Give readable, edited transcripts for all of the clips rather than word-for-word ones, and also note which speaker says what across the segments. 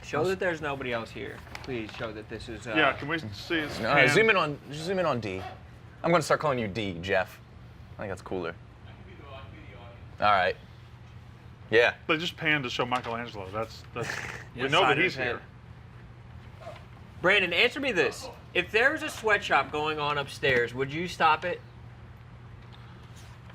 Speaker 1: Show that there's nobody else here. Please show that this is.
Speaker 2: Yeah, can we see his
Speaker 3: All right, zoom in on D. I'm gonna start calling you D, Jeff. I think that's cooler. All right. Yeah.
Speaker 2: They just panned to show Michelangelo. That's we
Speaker 1: Just
Speaker 2: know
Speaker 1: side
Speaker 2: that
Speaker 1: of
Speaker 2: he's
Speaker 1: his head.
Speaker 2: here.
Speaker 1: Brandon, answer me this. If there was a sweatshop going on upstairs, would you stop it?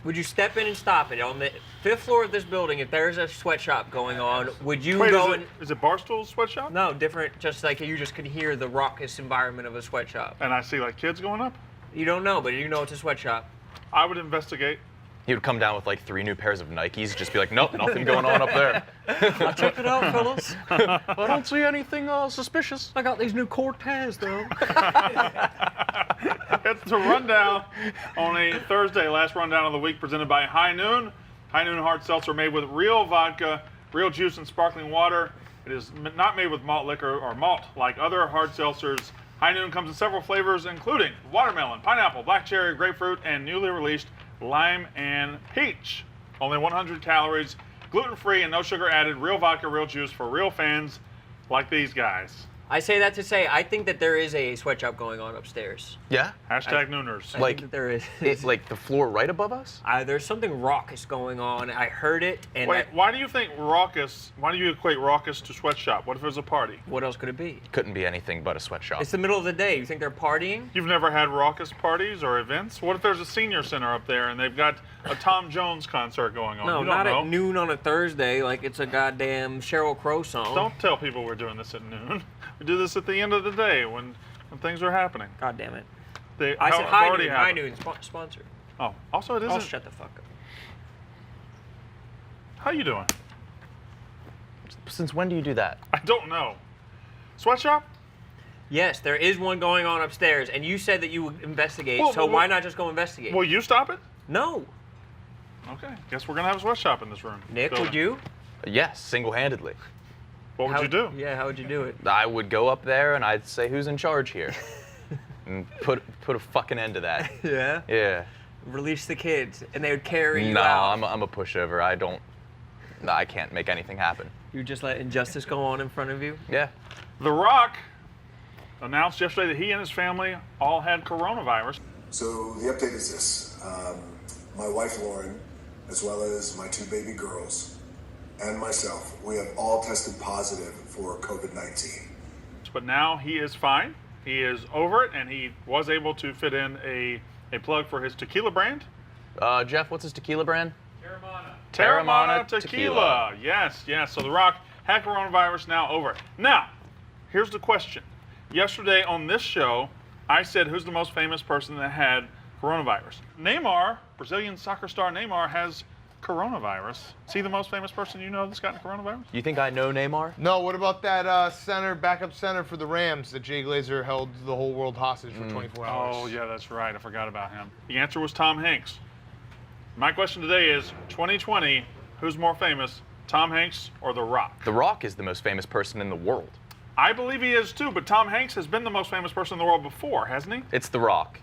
Speaker 1: Would you step in and stop it? On the 5th floor of this building, if there's a sweatshop going on, would you
Speaker 2: Wait,
Speaker 1: go
Speaker 2: is it Barstool Sweatshop?
Speaker 1: No, different, just like you just could hear the raucous environment of a sweatshop.
Speaker 2: And I see like kids going up?
Speaker 1: You don't know, but you know it's a sweatshop.
Speaker 2: I would investigate.
Speaker 3: He would come down with like 3 new pairs of Nikes, just be like, nope, nothing going on up there.
Speaker 1: Check it out, fellas.
Speaker 3: I don't see anything suspicious.
Speaker 1: I got these new Cortez, though.
Speaker 2: It's the rundown on a Thursday, last rundown of the week, presented by High Noon. High Noon hard seltzer made with real vodka, real juice, and sparkling water. It is not made with malt liquor or malt like other hard seltzers. High Noon comes in several flavors, including watermelon, pineapple, black cherry, grapefruit, and newly released lime and peach. Only 100 calories, gluten-free, and no sugar added. Real vodka, real juice for real fans like these guys.
Speaker 1: I say that to say, I think that there is a sweatshop going on upstairs.
Speaker 3: Yeah?
Speaker 2: Hashtag Nooners.
Speaker 1: I
Speaker 3: Like-
Speaker 1: think that there is.
Speaker 3: It's like the floor right above us?
Speaker 1: There's something raucous going on. I heard it, and
Speaker 2: Wait, why do you think raucous, why do you equate raucous to sweatshop? What if it was a party?
Speaker 1: what else could it be?
Speaker 3: Couldn't be anything but a sweatshop.
Speaker 1: It's the middle of the day. You think they're partying?
Speaker 2: You've never had raucous parties or events? What if there's a senior center up there and they've got a Tom Jones concert going on?
Speaker 1: No,
Speaker 2: you don't
Speaker 1: not
Speaker 2: know.
Speaker 1: at noon on a Thursday like it's a goddamn Sheryl Crow song.
Speaker 2: Don't tell people we're doing this at noon. We do this at the end of the day when things are happening.
Speaker 1: God damn it.
Speaker 2: They
Speaker 1: I said
Speaker 2: have
Speaker 1: High
Speaker 2: already
Speaker 1: Noon. High
Speaker 2: happened.
Speaker 1: Noon sponsor.
Speaker 2: Oh, also it
Speaker 1: Oh,
Speaker 2: isn't.
Speaker 1: shut the fuck up.
Speaker 2: How you doing?
Speaker 3: Since when do you do that?
Speaker 2: I don't know. Sweatshop?
Speaker 1: Yes, there is one going on upstairs, and you said that you would investigate,
Speaker 2: Well,
Speaker 1: so
Speaker 2: well,
Speaker 1: why not just go investigate?
Speaker 2: Will you stop it?
Speaker 1: No.
Speaker 2: Okay, guess we're gonna have a sweatshop in this room.
Speaker 1: Nick,
Speaker 2: Building.
Speaker 1: would you?
Speaker 3: Yes, single-handedly.
Speaker 2: What would you do?
Speaker 1: Yeah, how would you do it?
Speaker 3: I would go up there and I'd say, who's in charge here? And put a fucking end to that.
Speaker 1: Yeah?
Speaker 3: Yeah.
Speaker 1: Release the kids, and they would carry you
Speaker 3: No,
Speaker 1: out.
Speaker 3: I'm a pushover. I can't make anything happen.
Speaker 1: You just let injustice go on in front of you?
Speaker 3: Yeah.
Speaker 2: The Rock announced yesterday that he and his family all had coronavirus.
Speaker 4: So the update is this. My wife Lauren, as well as my 2 baby girls, and myself, we have all tested positive for COVID-19.
Speaker 2: But now he is fine. He is over it, and he was able to fit in a plug for his tequila brand.
Speaker 3: Jeff, what's his tequila brand?
Speaker 2: Terramana
Speaker 3: Terramana
Speaker 2: Tequila. Yes, yes. So The Rock had coronavirus, now over it. Now, here's the question. Yesterday on this show, I said, who's the most famous person that had coronavirus? Neymar, Brazilian soccer star Neymar, has coronavirus. Is he the most famous person you know that's gotten coronavirus?
Speaker 3: You think I know Neymar?
Speaker 5: No, what about that backup center for the Rams that Jay Glazer held the whole world hostage for 24 hours?
Speaker 2: Oh, yeah, that's right. I forgot about him. The answer was Tom Hanks. My question today is, 2020, who's more famous, Tom Hanks or The Rock?
Speaker 3: The Rock is the most famous person in the world.
Speaker 2: I believe he is too, but Tom Hanks has been the most famous person in the world before, hasn't he?
Speaker 3: It's The Rock.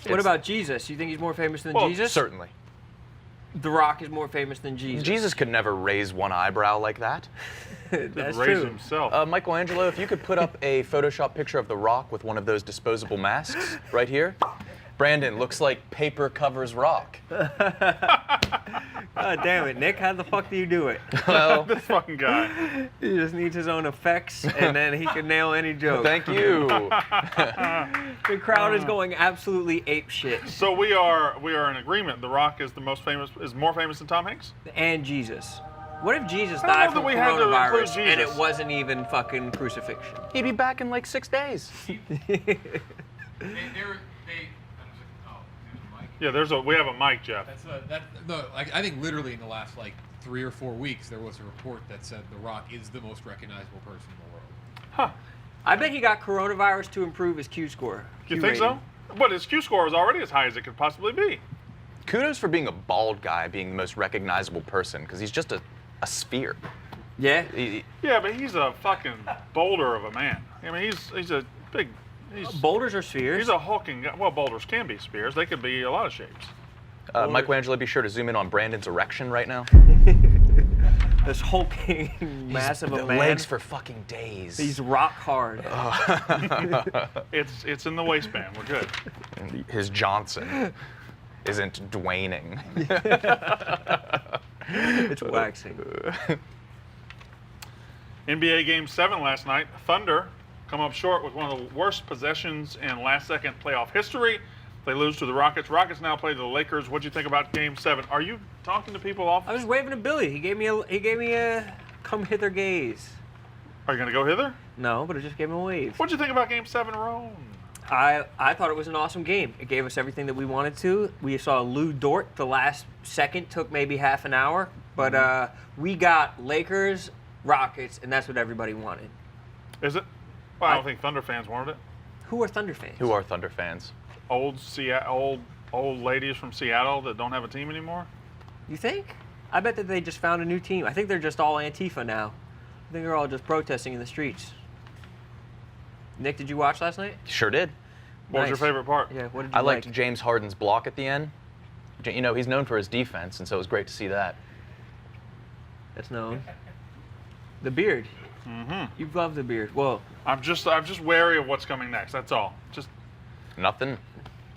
Speaker 1: What about Jesus? You think he's more famous than
Speaker 2: Well,
Speaker 1: Jesus?
Speaker 3: Certainly.
Speaker 1: The Rock is more famous than Jesus.
Speaker 3: Jesus could never raise one eyebrow like that.
Speaker 1: That's
Speaker 2: Raise
Speaker 1: true.
Speaker 2: himself.
Speaker 3: Michelangelo, if you could put up a Photoshop picture of The Rock with one of those disposable masks right here. Brandon, looks like paper covers rock.
Speaker 1: God damn it, Nick. How the fuck do you do it?
Speaker 3: Well,
Speaker 2: This fucking guy.
Speaker 1: He just needs his own effects, and then he can nail any joke.
Speaker 3: thank you.
Speaker 1: The crowd is going absolutely ape shit.
Speaker 2: So we are in agreement. The Rock is more famous than Tom Hanks?
Speaker 1: And Jesus. What if Jesus
Speaker 2: I don't know
Speaker 1: died
Speaker 2: that
Speaker 1: from
Speaker 2: we had to include
Speaker 1: coronavirus and it
Speaker 2: Jesus.
Speaker 1: wasn't even fucking crucifixion?
Speaker 3: He'd be back in like 6 days.
Speaker 2: Yeah, we have a mic, Jeff.
Speaker 6: I think literally in the last like 3 or 4 weeks there was a report that said The Rock is the most recognizable person in the world.
Speaker 2: Huh.
Speaker 1: I bet he got coronavirus to improve his Q score.
Speaker 2: You
Speaker 1: Q
Speaker 2: think so?
Speaker 1: rating.
Speaker 2: But his Q score is already as high as it could possibly be.
Speaker 3: Kudos for being a bald guy, being the most recognizable person, because he's just a sphere.
Speaker 1: Yeah?
Speaker 2: Yeah, but he's a fucking boulder of a man. I mean, he's a big.
Speaker 1: Boulders are spheres.
Speaker 2: He's a hulking guy. Well, boulders can be spheres. They could be a lot of shapes.
Speaker 3: Michelangelo, be sure to zoom in on Brandon's erection right now.
Speaker 1: This hulking, massive
Speaker 3: the
Speaker 1: man.
Speaker 3: legs for fucking days.
Speaker 1: He's rock hard.
Speaker 2: It's in the waistband. We're good.
Speaker 3: His Johnson isn't Dwayning.
Speaker 1: It's waxing.
Speaker 2: NBA Game 7 last night. Thunder come up short with one of the worst possessions in last-second playoff history. They lose to the Rockets. Rockets now play the Lakers. What'd you think about Game 7? Are you talking to people off?
Speaker 1: I was waving to Billy. He gave me a come hither gaze.
Speaker 2: Are you going to go hither?
Speaker 1: No, but it just gave him a wave.
Speaker 2: What'd you think about Game 7, Rone?
Speaker 1: I thought it was an awesome game. It gave us everything that we wanted to. We saw Lou Dort. The last second took maybe half an hour, but we got Lakers, Rockets, and that's what everybody wanted.
Speaker 2: Is it? Well, I don't think Thunder fans wanted it.
Speaker 1: Who are Thunder fans?
Speaker 3: Who are Thunder fans?
Speaker 2: Old ladies from Seattle that don't have a team anymore.
Speaker 1: You think? I bet that they just found a new team. I think they're just all Antifa now. I think they're all just protesting in the streets. Nick, did you watch last night?
Speaker 3: Sure did.
Speaker 2: What was your
Speaker 1: Nice.
Speaker 2: favorite part?
Speaker 1: Yeah, what did you
Speaker 3: I
Speaker 1: like?
Speaker 3: liked James Harden's block at the end. You know, he's known for his defense, and so it was great to see that.
Speaker 1: That's known. The beard.
Speaker 2: Mm-hmm.
Speaker 1: You love the beard. Well,
Speaker 2: I'm just wary of what's coming next. That's all. Just
Speaker 3: Nothing.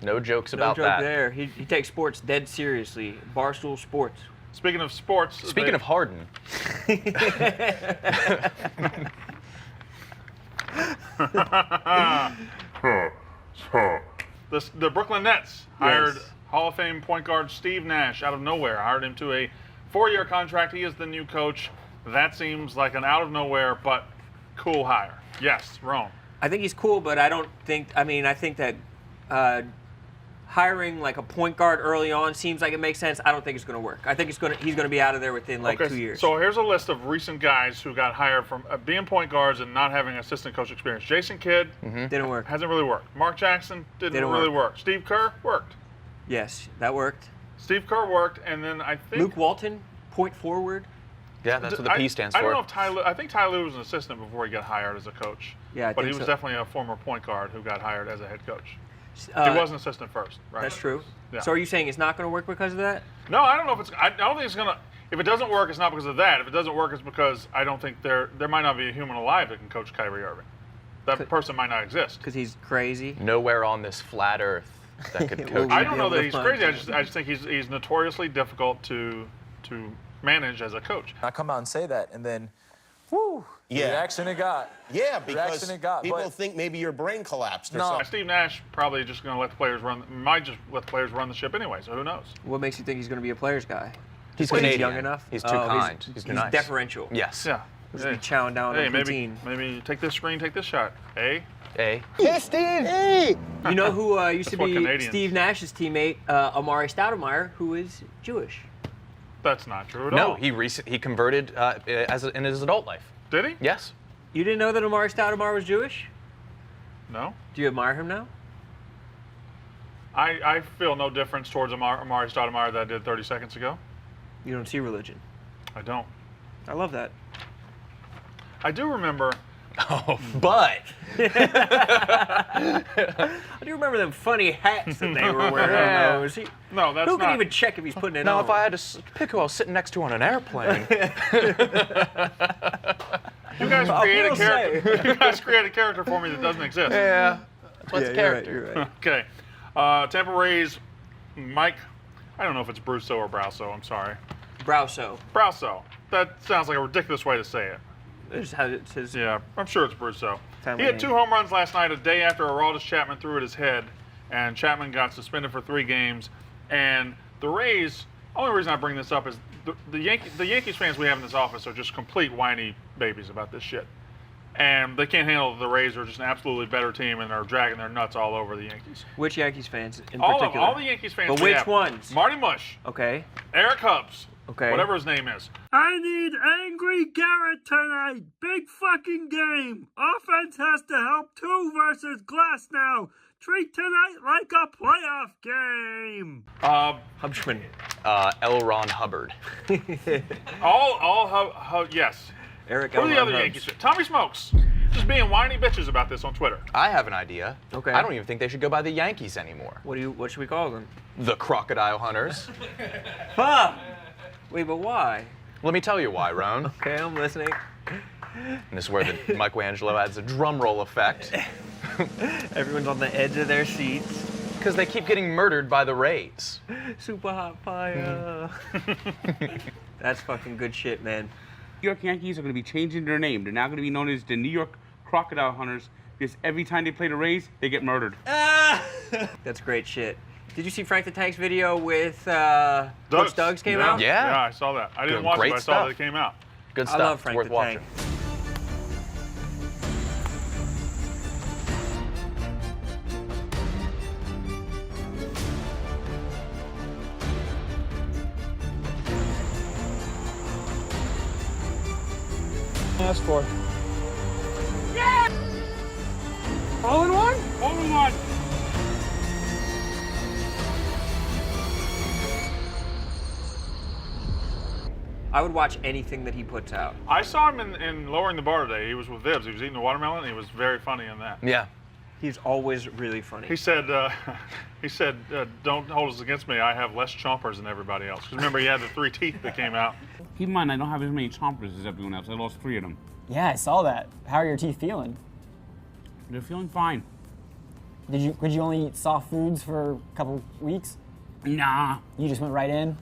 Speaker 3: No jokes
Speaker 1: no
Speaker 3: about
Speaker 1: joke
Speaker 3: that.
Speaker 1: there. He takes sports dead seriously. Barstool Sports.
Speaker 2: speaking of sports.
Speaker 3: Speaking of Harden,
Speaker 2: the Brooklyn Nets hired
Speaker 1: Yes.
Speaker 2: Hall of Fame point guard Steve Nash out of nowhere. Hired him to a 4-year contract. He is the new coach. That seems like an out of nowhere but cool hire. Yes, Rome.
Speaker 1: I think he's cool, but I don't think. I mean, I think that hiring like a point guard early on seems like it makes sense. I don't think it's going to work. I think he's going to be out of there within like 2 years.
Speaker 2: So here's a list of recent guys who got hired from being point guards and not having assistant coach experience. Jason Kidd
Speaker 1: Didn't work.
Speaker 2: hasn't really worked. Mark Jackson didn't really work. Steve Kerr worked.
Speaker 1: Yes, that worked.
Speaker 2: Steve Kerr worked, and then I think
Speaker 1: Luke Walton, point forward.
Speaker 3: yeah, that's what the P stands for.
Speaker 2: I don't know if I think Ty Lue was an assistant before he got hired as a coach.
Speaker 1: Yeah, I
Speaker 2: but
Speaker 1: think
Speaker 2: he was
Speaker 1: so.
Speaker 2: definitely a former point guard who got hired as a head coach. He
Speaker 1: Uh,
Speaker 2: was an assistant first, right?
Speaker 1: That's true.
Speaker 2: Yeah.
Speaker 1: So are you saying it's not going to work because of that?
Speaker 2: No, I don't know if it's. I don't think it's gonna. If it doesn't work, it's not because of that. If it doesn't work, it's because I don't think there might not be a human alive that can coach Kyrie Irving. That person might not exist.
Speaker 1: Because he's crazy.
Speaker 3: Nowhere on this flat Earth that could coach.
Speaker 2: I
Speaker 1: We'd
Speaker 2: don't
Speaker 1: be
Speaker 2: know
Speaker 1: able
Speaker 2: that
Speaker 1: to
Speaker 2: he's
Speaker 1: find
Speaker 2: crazy.
Speaker 1: him.
Speaker 2: I just think he's notoriously difficult to manage as a coach.
Speaker 7: I come out and say that, and then, whoo, the
Speaker 8: Yeah.
Speaker 7: reaction it got.
Speaker 8: Yeah,
Speaker 7: The
Speaker 8: because
Speaker 7: reaction it got,
Speaker 8: people
Speaker 7: but-
Speaker 8: think maybe your brain collapsed or
Speaker 7: No.
Speaker 8: something.
Speaker 2: Steve Nash probably just going to let the players might just let the players run the ship anyway. So who knows?
Speaker 1: What makes you think he's going to be a player's guy?
Speaker 3: He's
Speaker 1: Because
Speaker 3: Canadian.
Speaker 1: young enough?
Speaker 3: He's too
Speaker 1: Oh,
Speaker 3: kind. He's too nice.
Speaker 1: deferential.
Speaker 3: Yes.
Speaker 2: Yeah.
Speaker 1: He's be chowing down
Speaker 2: Hey,
Speaker 1: on
Speaker 2: maybe
Speaker 1: poutine.
Speaker 2: take this screen, take this shot. Hey.
Speaker 3: Hey.
Speaker 1: You know who used to
Speaker 2: That's what
Speaker 1: be
Speaker 2: Canadians-
Speaker 1: Steve Nash's teammate, Amari Stoudemire, who is Jewish.
Speaker 2: That's not true at
Speaker 3: No,
Speaker 2: all.
Speaker 3: he converted in his adult life.
Speaker 2: Did he?
Speaker 3: Yes.
Speaker 1: You didn't know that Amari Stoudemire was Jewish?
Speaker 2: No.
Speaker 1: Do you admire him now?
Speaker 2: I feel no difference towards Amari Stoudemire that I did 30 seconds ago.
Speaker 1: You don't see religion.
Speaker 2: I don't.
Speaker 1: I love that.
Speaker 2: I do remember.
Speaker 3: Oh, but
Speaker 1: I do remember them funny hats that they were wearing.
Speaker 3: Yeah.
Speaker 1: though.
Speaker 2: No, that's
Speaker 1: Who can
Speaker 2: not.
Speaker 1: even check if he's putting it
Speaker 3: now
Speaker 1: on?
Speaker 3: if I had to pick who I was sitting next to on an airplane,
Speaker 2: You guys
Speaker 1: I
Speaker 2: create a
Speaker 1: will
Speaker 2: character. You guys create a character for me that doesn't exist.
Speaker 3: yeah, that's what's
Speaker 1: Yeah,
Speaker 3: character.
Speaker 1: You're right.
Speaker 2: Okay. Tampa Rays, Mike. I don't know if it's Brusso or Browso. I'm sorry.
Speaker 1: Browso.
Speaker 2: Browso. That sounds like a ridiculous way to say it.
Speaker 1: It's how it's his.
Speaker 2: Yeah, I'm sure it's Brusso.
Speaker 1: Family
Speaker 2: He had
Speaker 1: name.
Speaker 2: 2 home runs last night, a day after Aroldis Chapman threw at his head, and Chapman got suspended for 3 games. And the Rays, only reason I bring this up is the Yankees fans we have in this office are just complete whiny babies about this shit. And they can't handle the Rays are just an absolutely better team, and they're dragging their nuts all over the Yankees.
Speaker 1: Which Yankees fans in
Speaker 2: All
Speaker 1: particular?
Speaker 2: the Yankees fans.
Speaker 1: But
Speaker 2: we
Speaker 1: which
Speaker 2: have.
Speaker 1: ones?
Speaker 2: Marty Mush,
Speaker 1: Okay.
Speaker 2: Eric Hubbs,
Speaker 1: Okay.
Speaker 2: whatever his name is.
Speaker 9: I need Angry Garrett tonight. Big fucking game. Offense has to help 2 versus Glass now. Treat tonight like a playoff game.
Speaker 1: Hubschman.
Speaker 3: L. Ron Hubbard.
Speaker 2: Yes.
Speaker 1: Eric
Speaker 2: Who are the
Speaker 1: Elron
Speaker 2: other
Speaker 1: Hubbs.
Speaker 2: Yankees fans? Tommy Smokes. Just being whiny bitches about this on Twitter.
Speaker 3: I have an idea.
Speaker 1: Okay.
Speaker 3: I don't even think they should go by the Yankees anymore.
Speaker 1: What should we call them?
Speaker 3: The Crocodile Hunters.
Speaker 1: Huh. Wait, but why?
Speaker 3: Let me tell you why, Rone.
Speaker 1: Okay, I'm listening.
Speaker 3: And this is where the Michelangelo adds a drum roll effect.
Speaker 1: Everyone's on the edge of their seats.
Speaker 3: Because they keep getting murdered by the Rays.
Speaker 1: Super hot fire. That's fucking good shit, man.
Speaker 8: New York Yankees are going to be changing their name. They're now going to be known as the New York Crocodile Hunters because every time they play the Rays, they get murdered.
Speaker 1: That's great shit. Did you see Frank the Tank's video with Coach Doug's came out?
Speaker 3: Yeah.
Speaker 2: Yeah, I saw that. I didn't
Speaker 3: Good,
Speaker 2: watch it,
Speaker 3: great
Speaker 2: but I saw
Speaker 3: stuff.
Speaker 2: that it came out.
Speaker 3: Good stuff.
Speaker 1: I love
Speaker 3: It's
Speaker 1: Frank
Speaker 3: worth
Speaker 1: the
Speaker 3: watching.
Speaker 1: Tank.
Speaker 8: That's for. Yeah! All in one? All in one.
Speaker 1: I would watch anything that he puts out.
Speaker 2: I saw him in Lowering the Bar today. He was with Vibbs. He was eating the watermelon. And he was very funny in that.
Speaker 3: Yeah.
Speaker 1: He's always really funny.
Speaker 2: He said, "Don't hold us against me. I have less chompers than everybody else." 'Cause remember, he had the 3 teeth that came out.
Speaker 8: Keep in mind, I don't have as many chompers as everyone else. I lost 3 of them.
Speaker 10: Yeah, I saw that. How are your teeth feeling?
Speaker 8: They're feeling fine.
Speaker 10: Could you only eat soft foods for a couple weeks?
Speaker 8: Nah.
Speaker 10: You just went right in?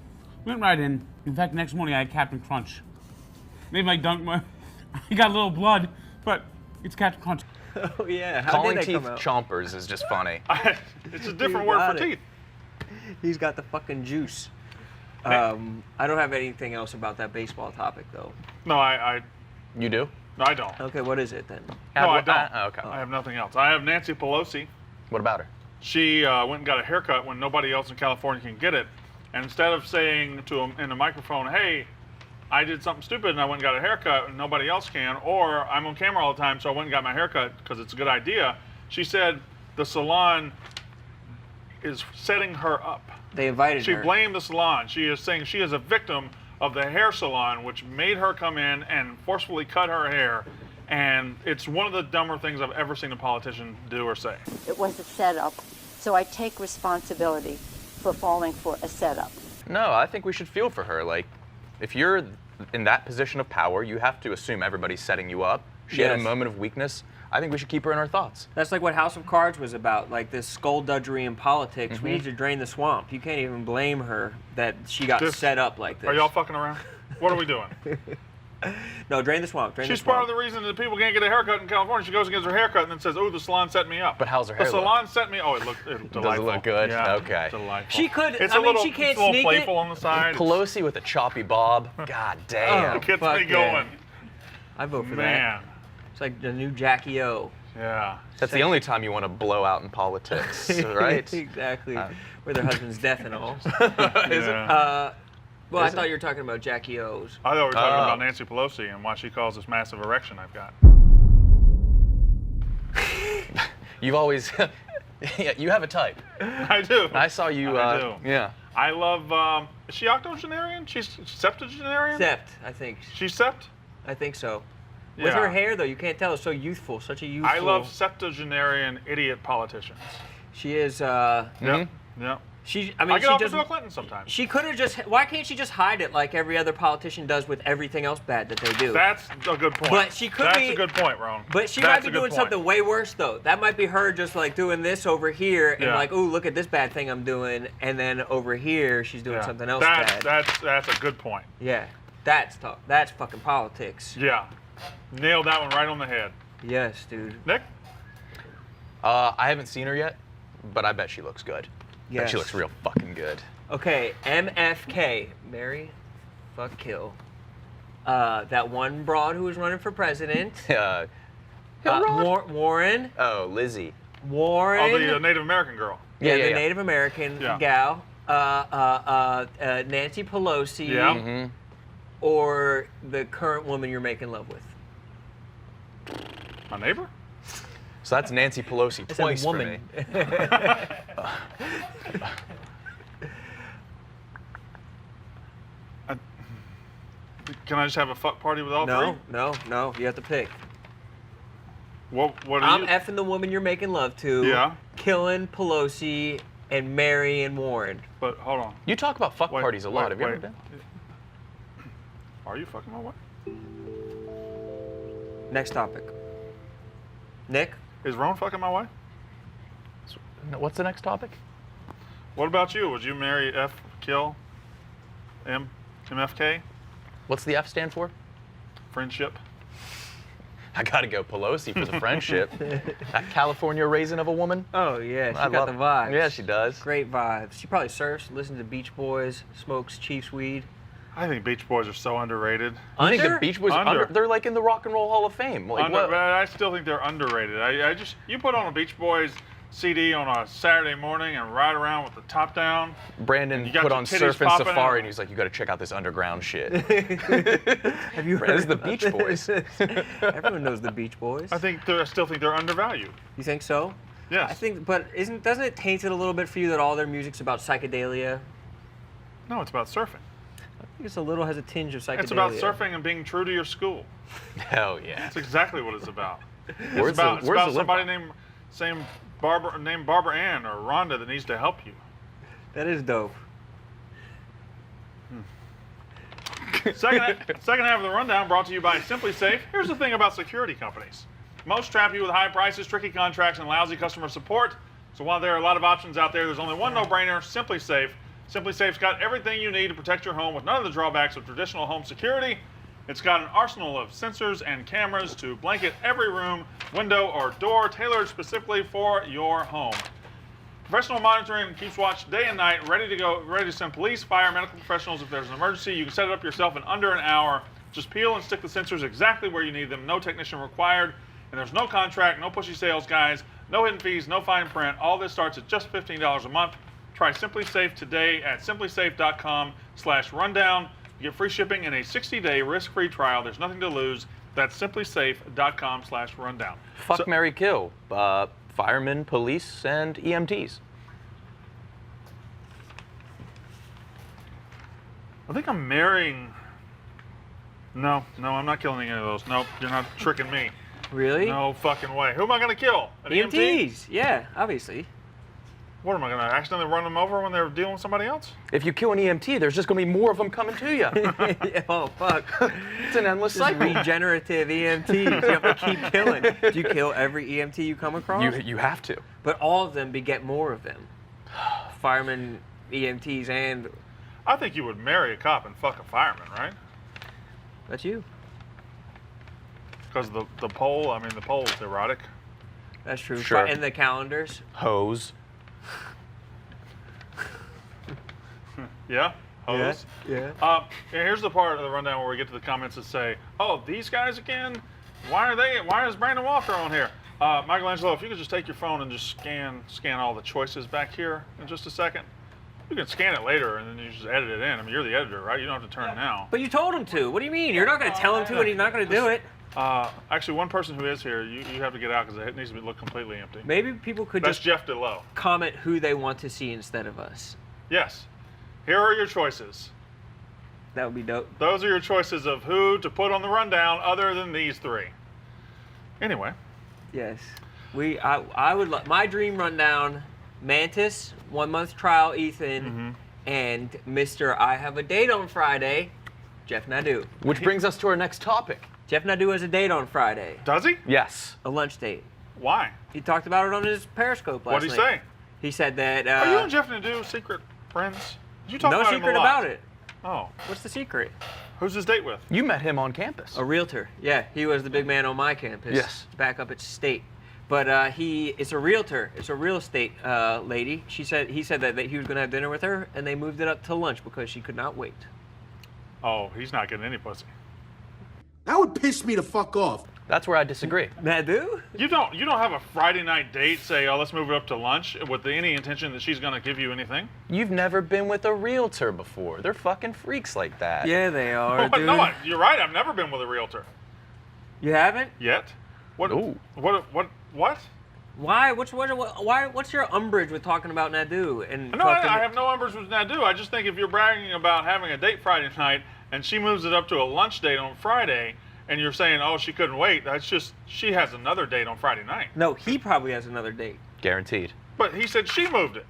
Speaker 8: Went right in. In fact, next morning I had Captain Crunch. Made my dunk. I got a little blood, but it's Captain Crunch.
Speaker 1: Oh yeah. How
Speaker 3: Calling
Speaker 1: did they
Speaker 3: teeth
Speaker 1: come out?
Speaker 3: chompers is just funny.
Speaker 2: It's a different
Speaker 1: You
Speaker 2: word
Speaker 1: got
Speaker 2: for
Speaker 1: it.
Speaker 2: teeth.
Speaker 1: He's got the fucking juice. I don't have anything else about that baseball topic though.
Speaker 2: No, I
Speaker 3: You do?
Speaker 2: no, I don't.
Speaker 1: Okay, what is it then?
Speaker 2: No, I don't.
Speaker 3: Okay.
Speaker 2: I have nothing else. I have Nancy Pelosi.
Speaker 3: What about her?
Speaker 2: She went and got a haircut when nobody else in California can get it. And instead of saying to him in the microphone, "Hey, I did something stupid and I went and got a haircut and nobody else can," or "I'm on camera all the time, so I went and got my haircut because it's a good idea," she said the salon is setting her up.
Speaker 1: They invited
Speaker 2: She
Speaker 1: her.
Speaker 2: blamed the salon. She is saying she is a victim of the hair salon, which made her come in and forcefully cut her hair. And it's one of the dumber things I've ever seen a politician do or say.
Speaker 11: It was a setup, so I take responsibility for falling for a setup.
Speaker 3: No, I think we should feel for her. Like, if you're in that position of power, you have to assume everybody's setting you up. She had a
Speaker 1: Yes.
Speaker 3: moment of weakness. I think we should keep her in our thoughts.
Speaker 1: That's like what House of Cards was about, like this skullduggery in politics. We need to drain the swamp. You can't even blame her that she got
Speaker 2: This-
Speaker 1: set up like this.
Speaker 2: Are y'all fucking around? What are we doing?
Speaker 1: No, drain the swamp. Drain
Speaker 2: She's
Speaker 1: the swamp.
Speaker 2: part of the reason that people can't get a haircut in California. She goes and gets her haircut and then says, "Oh, the salon set me up."
Speaker 3: But how's her
Speaker 2: The
Speaker 3: hair look?
Speaker 2: salon set me. Oh, it looked delightful.
Speaker 3: Does it look good?
Speaker 2: Yeah,
Speaker 3: Okay.
Speaker 2: delightful.
Speaker 1: She could-
Speaker 2: It's
Speaker 1: I
Speaker 2: a
Speaker 1: mean,
Speaker 2: little,
Speaker 1: she can't
Speaker 2: it's a little
Speaker 1: sneak it.
Speaker 2: playful on the side.
Speaker 3: Pelosi with a choppy bob. God damn.
Speaker 2: It gets
Speaker 1: Fuck
Speaker 2: me
Speaker 1: yeah.
Speaker 2: going.
Speaker 1: I vote for that.
Speaker 2: Man.
Speaker 1: It's like the new Jackie O.
Speaker 2: Yeah.
Speaker 3: That's the only time you want to blow out in politics, right?
Speaker 1: Exactly. Where their husband's deaf and all.
Speaker 2: Yeah.
Speaker 1: Well, I thought you were talking about Jackie O's.
Speaker 2: I thought we were talking about Nancy Pelosi and why she calls this massive erection I've got.
Speaker 3: You've always, yeah, you have a type.
Speaker 2: I do.
Speaker 3: I saw you.
Speaker 2: I do.
Speaker 3: Yeah.
Speaker 2: I love. Is she octogenarian? She's septuagenarian.
Speaker 1: Sept, I think.
Speaker 2: She's sept.
Speaker 1: I think so. With
Speaker 2: Yeah.
Speaker 1: her hair, though, you can't tell. It's so youthful. Such a youthful.
Speaker 2: I love septuagenarian idiot politicians.
Speaker 1: She is.
Speaker 2: Yep. Yep.
Speaker 1: She. I mean,
Speaker 2: I get
Speaker 1: she
Speaker 2: off with
Speaker 1: just.
Speaker 2: Bill Clinton sometimes.
Speaker 1: She could have just. Why can't she just hide it like every other politician does with everything else bad that they do?
Speaker 2: That's a good point.
Speaker 1: But she could
Speaker 2: That's
Speaker 1: be-
Speaker 2: a good point, Rone.
Speaker 1: But she
Speaker 2: That's
Speaker 1: might
Speaker 2: a
Speaker 1: be
Speaker 2: good
Speaker 1: doing
Speaker 2: point.
Speaker 1: something way worse, though. That might be her just like doing this over here and
Speaker 2: Yeah.
Speaker 1: like, ooh, look at this bad thing I'm doing, and then over here she's doing
Speaker 2: Yeah.
Speaker 1: something else
Speaker 2: That's,
Speaker 1: bad.
Speaker 2: that's a good point.
Speaker 1: Yeah, that's tough. That's fucking politics.
Speaker 2: Yeah. Nailed that one right on the head.
Speaker 1: Yes, dude.
Speaker 2: Nick?
Speaker 3: I haven't seen her yet, but I bet she looks good. Bet
Speaker 1: Yes.
Speaker 3: she looks real fucking good.
Speaker 1: Okay, MFK, Mary, fuck, kill. That one broad who was running for president. Warren.
Speaker 3: Oh, Lizzie.
Speaker 1: Warren.
Speaker 2: Oh, the Native American girl.
Speaker 1: Yeah,
Speaker 3: Yeah,
Speaker 1: the
Speaker 3: yeah.
Speaker 1: Native American
Speaker 2: Yeah.
Speaker 1: gal. Nancy Pelosi.
Speaker 2: Yeah.
Speaker 3: Mm-hmm.
Speaker 1: Or the current woman you're making love with.
Speaker 2: My neighbor?
Speaker 3: So that's Nancy Pelosi
Speaker 1: I said
Speaker 3: twice for me.
Speaker 1: woman.
Speaker 2: Can I just have a fuck party with all
Speaker 1: No,
Speaker 2: three?
Speaker 1: no. You have to pick.
Speaker 2: What are
Speaker 1: I'm
Speaker 2: you?
Speaker 1: effing the woman you're making love to.
Speaker 2: Yeah.
Speaker 1: Killing Pelosi and Mary and Warren.
Speaker 2: But hold on.
Speaker 3: You talk about fuck
Speaker 2: Wait,
Speaker 3: parties a lot.
Speaker 2: wait,
Speaker 3: Have you ever
Speaker 2: wait.
Speaker 3: been?
Speaker 2: Are you fucking my wife?
Speaker 1: Next topic. Nick?
Speaker 2: Is Rone fucking my wife?
Speaker 3: What's the next topic?
Speaker 2: What about you? Would you marry F, kill, M, MFK?
Speaker 3: What's the F stand for?
Speaker 2: Friendship.
Speaker 3: I gotta go Pelosi for the friendship. That California raisin of a woman.
Speaker 1: Oh, yeah, she
Speaker 3: I
Speaker 1: got
Speaker 3: love-
Speaker 1: the vibes.
Speaker 3: Yeah, she does.
Speaker 1: Great vibes. She probably surfs, listens to Beach Boys, smokes Chiefs weed.
Speaker 2: I think Beach Boys are so underrated.
Speaker 3: You think
Speaker 1: Under?
Speaker 3: the Beach Boys are
Speaker 2: Under.
Speaker 3: they're like in the Rock and Roll Hall of Fame. Like,
Speaker 2: But
Speaker 3: what?
Speaker 2: I still think they're underrated. You put on a Beach Boys CD on a Saturday morning and ride around with the top down.
Speaker 3: Brandon
Speaker 2: You got
Speaker 3: put
Speaker 2: your
Speaker 3: on
Speaker 2: titties
Speaker 3: Surf and
Speaker 2: popping
Speaker 3: Safari
Speaker 2: out.
Speaker 3: and he's like, you gotta check out this underground shit.
Speaker 1: Have you heard
Speaker 3: This is the
Speaker 1: about
Speaker 3: Beach
Speaker 1: this?
Speaker 3: Boys.
Speaker 1: Everyone knows the Beach Boys.
Speaker 2: I still think they're undervalued.
Speaker 1: You think so?
Speaker 2: Yes.
Speaker 1: I think, but doesn't it taint it a little bit for you that all their music's about psychedelia?
Speaker 2: No, it's about surfing.
Speaker 1: I think it has a tinge of psychedelia.
Speaker 2: It's about surfing and being true to your school.
Speaker 3: Hell yeah.
Speaker 2: That's exactly what it's about.
Speaker 3: Where's
Speaker 2: It's about
Speaker 3: the
Speaker 2: somebody named Barbara Ann or Rhonda that needs to help you.
Speaker 1: That is dope.
Speaker 2: Second half of the rundown brought to you by Simply Safe. Here's the thing about security companies. Most trap you with high prices, tricky contracts, and lousy customer support. So while there are a lot of options out there, there's only one no-brainer, Simply Safe. Simply Safe's got everything you need to protect your home with none of the drawbacks of traditional home security. It's got an arsenal of sensors and cameras to blanket every room, window, or door tailored specifically for your home. Professional monitoring keeps watch day and night, ready to send police, fire, medical professionals if there's an emergency. You can set it up yourself in under an hour. Just peel and stick the sensors exactly where you need them. No technician required. And there's no contract, no pushy sales guys, no hidden fees, no fine print. All this starts at just $15 a month. Try Simply Safe today at simplysafe.com/rundown. You get free shipping and a 60-day risk-free trial. There's nothing to lose. That's simplysafe.com/rundown.
Speaker 3: Fuck, marry, kill. Firemen, police, and EMTs.
Speaker 2: I think I'm marrying. No, I'm not killing any of those. Nope, you're not tricking me.
Speaker 1: Really?
Speaker 2: No fucking way. Who am I going to kill? An EMT?
Speaker 1: EMTs. Yeah, obviously.
Speaker 2: What, am I going to accidentally run them over when they're dealing with somebody else?
Speaker 3: If you kill an EMT, there's just gonna be more of them coming to you.
Speaker 1: Oh, fuck.
Speaker 3: It's an endless
Speaker 1: Just
Speaker 3: cycle.
Speaker 1: regenerative EMTs. You have to keep killing. Do you kill every EMT you come across?
Speaker 3: You have to.
Speaker 1: But all of them beget more of them. Firemen, EMTs, and...
Speaker 2: I think you would marry a cop and fuck a fireman, right?
Speaker 1: That's you.
Speaker 2: Because the pole, the pole is erotic.
Speaker 1: That's true.
Speaker 3: Sure.
Speaker 1: And the calendars.
Speaker 3: Hose.
Speaker 2: Yeah? Hose?
Speaker 1: Yeah.
Speaker 2: Here's the part of the rundown where we get to the comments that say, oh, these guys again? Why is Brandon Walker on here? Michelangelo, if you could just take your phone and just scan all the choices back here in just a second. You can scan it later and then you just edit it in. You're the editor, right? You don't have to turn it now.
Speaker 1: But you told him to. What do you mean? You're not going to tell him to and he's not going to do it.
Speaker 2: Actually, one person who is here, you have to get out because it needs to look completely empty.
Speaker 1: Maybe people could
Speaker 2: That's
Speaker 1: just
Speaker 2: Jeff DeLoe.
Speaker 1: comment who they want to see instead of us.
Speaker 2: Yes. Here are your choices.
Speaker 1: That would be dope.
Speaker 2: Those are your choices of who to put on the rundown other than these three. Anyway.
Speaker 1: Yes. I would my dream rundown, Mantis, 1 month trial, Ethan, and Mr. I have a date on Friday, Jeff Nadu.
Speaker 3: Which brings us to our next topic.
Speaker 1: Jeff Nadu has a date on Friday.
Speaker 2: Does he?
Speaker 3: Yes.
Speaker 1: A lunch date.
Speaker 2: Why?
Speaker 1: He talked about it on his Periscope last
Speaker 2: What'd he
Speaker 1: night.
Speaker 2: say?
Speaker 1: He said that...
Speaker 2: Are you and Jeff Nadu secret friends? You talk
Speaker 1: no
Speaker 2: about him a
Speaker 1: secret
Speaker 2: lot.
Speaker 1: about it.
Speaker 2: Oh.
Speaker 1: What's the secret?
Speaker 2: Who's his date with?
Speaker 3: You met him on campus.
Speaker 1: A realtor. Yeah, he was the big man on my campus.
Speaker 3: Yes.
Speaker 1: Back up at State. But it's a realtor. It's a real estate lady. He said that he was going to have dinner with her, and they moved it up to lunch because she could not wait.
Speaker 2: Oh, he's not getting any pussy.
Speaker 12: That would piss me the fuck off.
Speaker 3: That's where I disagree.
Speaker 1: Nadu?
Speaker 2: You don't have a Friday night date, say, oh, let's move it up to lunch, with any intention that she's going to give you anything?
Speaker 3: You've never been with a realtor before. They're fucking freaks like that.
Speaker 1: Yeah, they are, dude.
Speaker 2: No, you're right. I've never been with a realtor.
Speaker 1: You haven't?
Speaker 2: Yet? What?
Speaker 3: Ooh.
Speaker 2: What?
Speaker 1: Why? What's your umbrage with talking about Nadu? And
Speaker 2: No, I have no umbrage with Nadu. I just think if you're bragging about having a date Friday night and she moves it up to a lunch date on Friday, and you're saying, oh, she couldn't wait, that's just, she has another date on Friday night.
Speaker 1: No, he probably has another date.
Speaker 3: Guaranteed.
Speaker 2: But he said she moved it.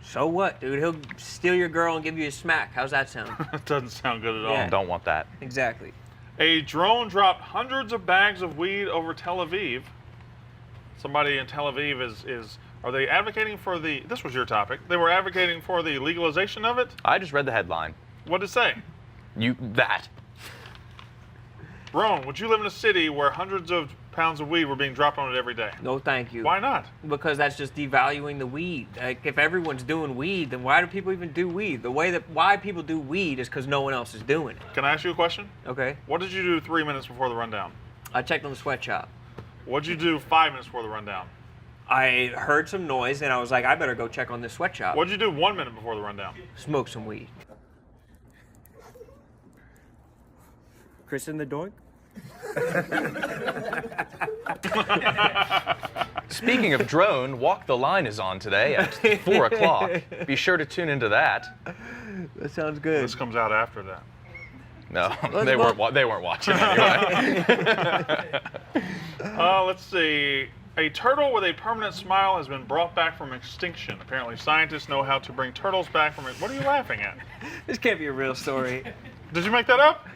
Speaker 1: So what, dude? He'll steal your girl and give you a smack. How's that sound?
Speaker 2: That doesn't sound good at all.
Speaker 1: Yeah.
Speaker 3: Don't want that.
Speaker 1: Exactly.
Speaker 2: A drone dropped hundreds of bags of weed over Tel Aviv. Somebody in Tel Aviv are they advocating for this was your topic. They were advocating for the legalization of it?
Speaker 3: I just read the headline.
Speaker 2: What did it say?
Speaker 3: That.
Speaker 2: Rone, would you live in a city where hundreds of pounds of weed were being dropped on it every day?
Speaker 1: No, thank you.
Speaker 2: Why not?
Speaker 1: Because that's just devaluing the weed. Like, if everyone's doing weed, then why do people even do weed? Why people do weed is because no one else is doing it.
Speaker 2: Can I ask you a question?
Speaker 1: Okay.
Speaker 2: What did you do 3 minutes before the rundown?
Speaker 1: I checked on the sweatshop.
Speaker 2: What did you do 5 minutes before the rundown?
Speaker 1: I heard some noise and I was like, I better go check on this sweatshop.
Speaker 2: What did you do 1 minute before the rundown?
Speaker 1: Smoke some weed. Chris in the doink?
Speaker 3: Speaking of drone, Walk the Line is on today at 4 o'clock. Be sure to tune into that.
Speaker 1: That sounds good.
Speaker 2: This comes out after that.
Speaker 3: No, they weren't watching anyway.
Speaker 2: Let's see. A turtle with a permanent smile has been brought back from extinction. Apparently, scientists know how to bring turtles back from it. What are you laughing at?
Speaker 1: This can't be a real story.
Speaker 2: Did you make that up?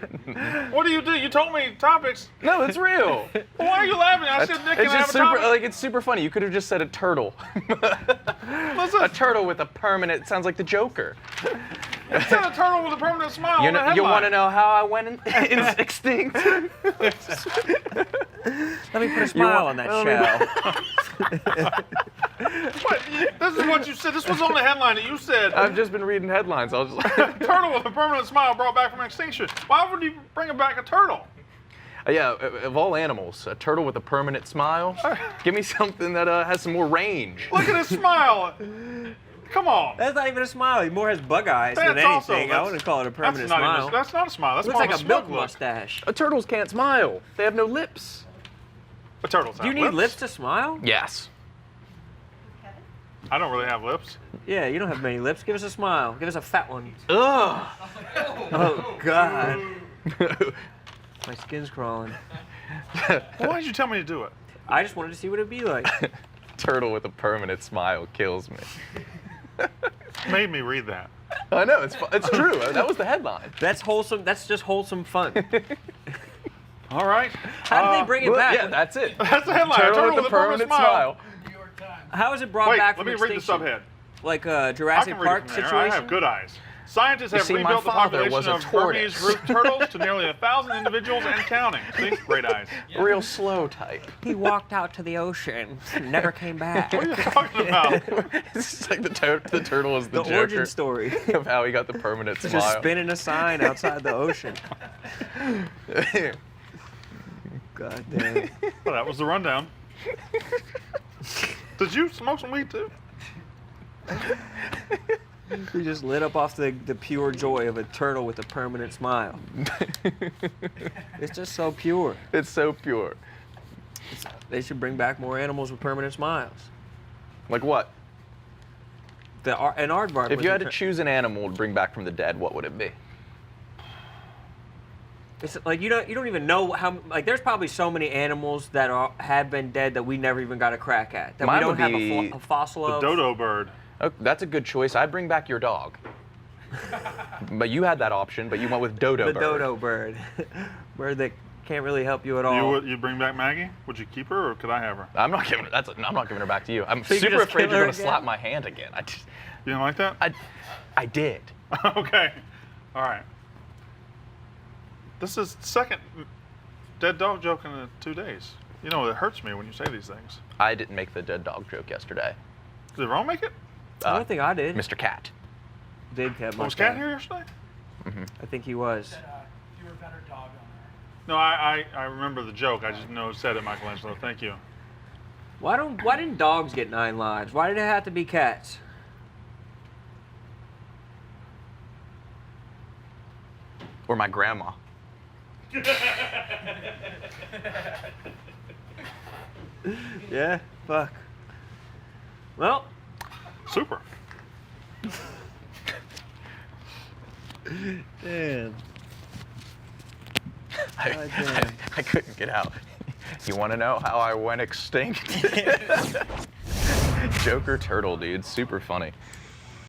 Speaker 2: What do? You told me topics.
Speaker 3: No, it's real.
Speaker 2: Why are you laughing? I said Nick can have a topic.
Speaker 3: It's super funny. You could have just said a turtle. A turtle with a permanent, sounds like the Joker.
Speaker 2: You said a turtle with a permanent smile.
Speaker 3: You want to know how I went extinct?
Speaker 1: Let me put a smile on that shell.
Speaker 2: What? This is what you said. This was on the headline that you said.
Speaker 3: I've just been reading headlines. I was just like,
Speaker 2: turtle with a permanent smile brought back from extinction. Why would you bring back a turtle?
Speaker 3: Yeah, of all animals, a turtle with a permanent smile. Give me something that has some more range.
Speaker 2: Look at his smile. Come on.
Speaker 1: That's not even a smile. He more has bug eyes than anything. I wouldn't call it a permanent smile.
Speaker 2: That's not a smile. That's
Speaker 1: looks
Speaker 2: more
Speaker 1: like
Speaker 2: of
Speaker 1: a milk
Speaker 2: look.
Speaker 1: mustache.
Speaker 3: Turtles can't smile. They have no lips.
Speaker 2: But turtles have
Speaker 1: Do you need lips to smile?
Speaker 3: Yes.
Speaker 2: I don't really have lips.
Speaker 1: Yeah, you don't have many lips. Give us a smile. Give us a fat one.
Speaker 3: Ugh.
Speaker 1: Oh, God. My skin's crawling.
Speaker 2: Well, why did you tell me to do it?
Speaker 1: I just wanted to see what it'd be like.
Speaker 3: Turtle with a permanent smile kills me.
Speaker 2: Made me read that.
Speaker 3: I know, it's true. That was the headline.
Speaker 1: That's wholesome. That's just wholesome fun.
Speaker 2: All right.
Speaker 1: How did they bring it back?
Speaker 3: Yeah, that's it.
Speaker 2: That's the headline.
Speaker 3: Turtle with a permanent smile.
Speaker 1: How is it brought
Speaker 2: Wait,
Speaker 1: back
Speaker 2: let
Speaker 1: from
Speaker 2: me read the
Speaker 1: extinction?
Speaker 2: subhead.
Speaker 1: Like a Jurassic Park situation?
Speaker 2: I have good eyes. Scientists have
Speaker 3: see, my
Speaker 2: rebuilt the
Speaker 3: father
Speaker 2: population
Speaker 3: was a
Speaker 2: of Burmese
Speaker 3: tortoise.
Speaker 2: roof turtles to nearly 1,000 individuals and counting. See? Great eyes.
Speaker 3: Real slow type.
Speaker 1: He walked out to the ocean, never came back.
Speaker 2: What are you talking about?
Speaker 3: It's like the turtle is the Joker
Speaker 1: origin story
Speaker 3: of how he got the permanent smile.
Speaker 1: Just spinning a sign outside the ocean. God damn.
Speaker 2: Well, that was the rundown. Did you smoke some weed too?
Speaker 1: He just lit up off the pure joy of a turtle with a permanent smile. It's just so pure.
Speaker 3: It's so pure.
Speaker 1: They should bring back more animals with permanent smiles.
Speaker 3: Like what?
Speaker 1: An aardvark.
Speaker 3: If you had to choose an animal to bring back from the dead, what would it be?
Speaker 1: It's like you don't even know how. Like there's probably so many animals that have been dead that we never even got a crack at. That
Speaker 3: Mine
Speaker 1: we don't
Speaker 3: would
Speaker 1: have
Speaker 3: be
Speaker 1: a fossil
Speaker 2: The
Speaker 1: of.
Speaker 2: dodo bird.
Speaker 3: Oh, that's a good choice. I'd bring back your dog. But you had that option, but you went with dodo
Speaker 1: The
Speaker 3: bird.
Speaker 1: dodo bird. Bird that can't really help you at all.
Speaker 2: You bring back Maggie? Would you keep her or could I have her?
Speaker 3: I'm not giving her back to you. I'm
Speaker 1: So you
Speaker 3: super
Speaker 1: just
Speaker 3: afraid
Speaker 1: kill
Speaker 3: you're
Speaker 1: her
Speaker 3: going to
Speaker 1: again?
Speaker 3: slap my hand again.
Speaker 2: You didn't like that?
Speaker 3: I did.
Speaker 2: Okay. All right. This is the second dead dog joke in 2 days. You know, it hurts me when you say these things.
Speaker 3: I didn't make the dead dog joke yesterday.
Speaker 2: Did Rone make it?
Speaker 1: I don't think I did.
Speaker 3: Mr. Cat.
Speaker 1: Did Cat?
Speaker 2: Was Cat here yesterday?
Speaker 3: Mm-hmm.
Speaker 1: I think he was.
Speaker 13: You were a better dog on
Speaker 2: No, I remember the joke. I just didn't know who said it, Michelangelo. Thank you.
Speaker 1: Why didn't dogs get 9 lives? Why did it have to be cats?
Speaker 3: Or my grandma.
Speaker 1: Yeah, fuck. Well,
Speaker 2: super.
Speaker 1: Damn.
Speaker 3: I couldn't get out. You want to know how I went extinct? Joker turtle, dude. Super funny.